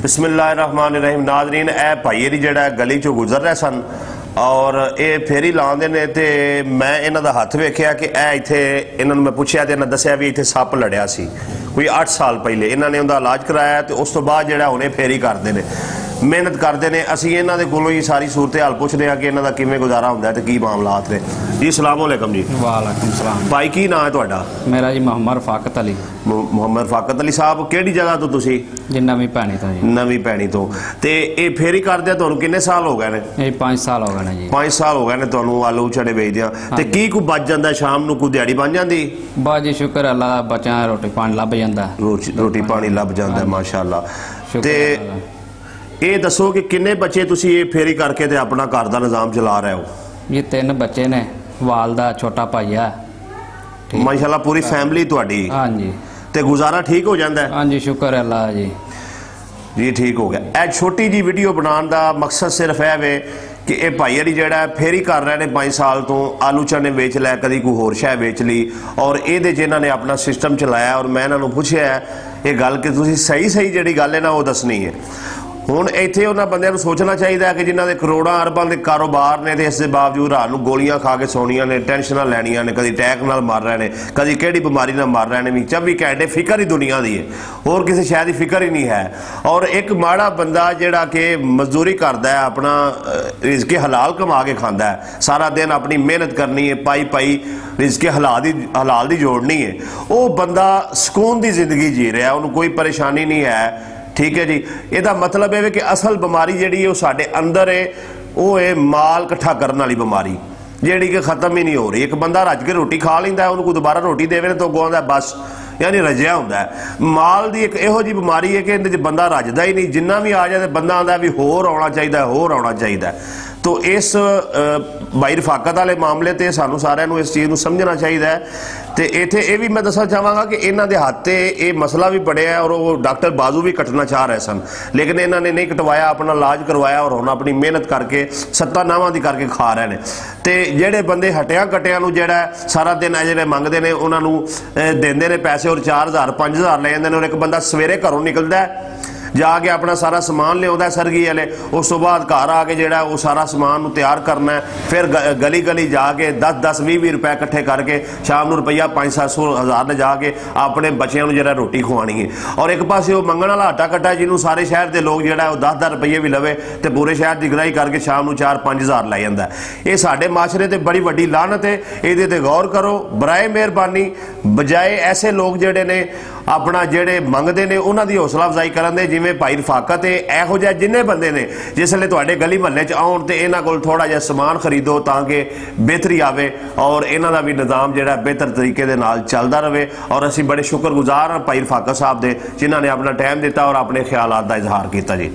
बिस्मिल्लाहिर्रहमानिर्रहीम। नाज़रीन, ए भाई जी जड़ा गली चो गुजर रहे सन और ये फेरी लाते ने तो मैं इन्हों का हथ वेख्या कि इत्थे इन्होंने मैं पूछया तो इन्हें दसिया भी इत्थे सप लड़िया सी कोई 8 साल पहले। इन्होंने उनका इलाज कराया तो उस तो बाद जो हुणे फेरी करते हैं, मेहनत करते हैं। असी इन्हों के कोलों ही सारी सूरत हाल पुछते हैं कि इन्हों का किवें गुजारा होंदा है तो की मामलात ने। जी अस्सलाम वालेकुम जी। वालेकुम सलाम। भाई की नाम है तुहाडा? मेरा जी मोहम्मद फाकत अली। मोहम्मद फाकत अली साहब केड़ी जगह तो तुसी? जी नवी भैनी तो जी। नवी भैनी तो ते ये फेरी करदे तुहानू किन्ने साल हो गए ने? ये 5 साल हो गए ने जी। 5 साल हो गए ने तुहानू आलू छड़े बेचदियां ते की को बच जांदा शाम नू कोई दिहाड़ी बन जांदी? बस जी शुक्र अल्लाह दा, बच्चा रोटी पानी लभ जांदा। रोटी पानी लभ जांदा माशाअल्लाह। ते ये दसो कि किन्ने बच्चे तुसी ये फेरी करके ते अपना घर दा निजाम चला रहे हो? ये 3 बच्चे ने, वालदा छोटा भाई है। माशाअल्लाह पूरी फैमिली तुहाडी? हाँ जी। ते गुजारा ठीक हो जांदा है? हाँ जी शुक्र अल्लाह जी। जी ठीक हो गया। ए छोटी जी वीडियो बनाने का मकसद सिर्फ है वे कि ये भाई जी जड़ा फेरी कर रहे हैं 5 साल तो आलू चने बेच लिया, कभी कोई होर शै बेच ली और ये जिन्हों ने अपना सिस्टम चलाया और मैं इन्होंने पूछा ये गल कि तुसी सही सही जी गल है ना वो दसनी है। हुण इत्थे उन्हां बंदियां नूं सोचना चाहिए कि जिन्हां दे करोड़ां अरबां दे कारोबार ने ते इस दे बावजूद रात नूं गोलियां खा के सौणियां ने, टेंशनां लैणियां ने, कदी अटैक नाल मर रहे ने, कदी किहड़ी बीमारी नाल मर रहे ने। भी 24 घंटे फिक्र ही दुनिया दी है, होर किसी शै दी फिक्र ही नहीं है। और एक माड़ा बंदा जिहड़ा कि मजदूरी करदा है, अपना रिज़्क़ हलाल कमा के खांदा है, सारा दिन अपनी मेहनत करनी है, पाई रिज़्क़ हलाल दी जोड़नी है, वो बंदा सुकून दी जिंदगी जी रहा, उन्होंने कोई परेशानी नहीं है। ठीक है जी। यदा मतलब है कि असल बीमारी जी साडे अंदर है, वो है माल इकट्ठा करने वाली बीमारी जी कि खत्म ही नहीं हो रही। एक बंदा रज के रोटी खा लेंदा, उन्होंने दोबारा रोटी देवे तो अगों आंदा बस यानी रजिया होंदा है। माल की एक इहो जी बीमारी है कि इहदे बंदा रजदा ही नहीं, जिन्ना भी आ जाए बंदा आंदा भी होर आउणा चाहिए, होर आउणा चाहिए। तो इस भाई रफाकत वाले मामले ते सानू सारिਆਂ ਨੂੰ इस चीज़ ਨੂੰ समझना चाहिए। तो इत्थे ये भी मैं दसना चाहांगा कि इन्हां दे हत्थ ते ये मसला भी पड़िया है और वो डॉक्टर बाजू भी कटना चाह रहे सन, लेकिन इन्होंने नहीं कटवाया, अपना इलाज करवाया और हुण अपनी मेहनत करके सत्ता नावां दी करके खा रहे हैं। तो जेडे बंदे हटिया कटिया नूं जेड़ा सारा दिन जेडे मंगते हैं उन्होंने देंदे ने पैसे और 4000 5000 ले जांदे ने। और एक बंदा सवेरे घरों निकलदा है, जाके अपना सारा समान लिया सरगी वाले, उस तो बाद घर आके जो वो सारा समान तैयार करना है, फिर गली गली जाके 10-10 20-20 रुपए इकट्ठे करके शाम को रुपया 500-700 हज़ार ने जाके अपने बच्चों को जो रोटी खुआनी है। और एक पास वो मंगण वाला आटा कट्टा जिन्होंने सारे शहर के लोग जो 10-10 रुपये भी लवे तो पूरे शहर की गराही करके शाम को 4-5 हज़ार लै जाता है। ये साढ़े माशरे ते बड़ी वड्डी लानत है, ये गौर करो बराए मेहरबानी। बजाए ऐसे लोग जोड़े ने अपना जेडे मंगते हैं उन्होंने हौसला अफजाई करन दे, जिमें भाई रफाकत है, यहो जिहे जिन्ने बंदे ने जिसले तुहाडे गली महल्ले च आउण ते इन्हां कोल थोड़ा जिहा समान खरीदो ताकि बेहतरी आवे और इन्हां दा भी निज़ाम जिहड़ा बेहतर तरीके दे नाल चलदा रहे। और असीं बड़े शुक्रगुजार हां भाई रफाकत साहब दे जिन्हां ने अपना टाइम दिता और अपने ख्यालात दा इजहार किया जी।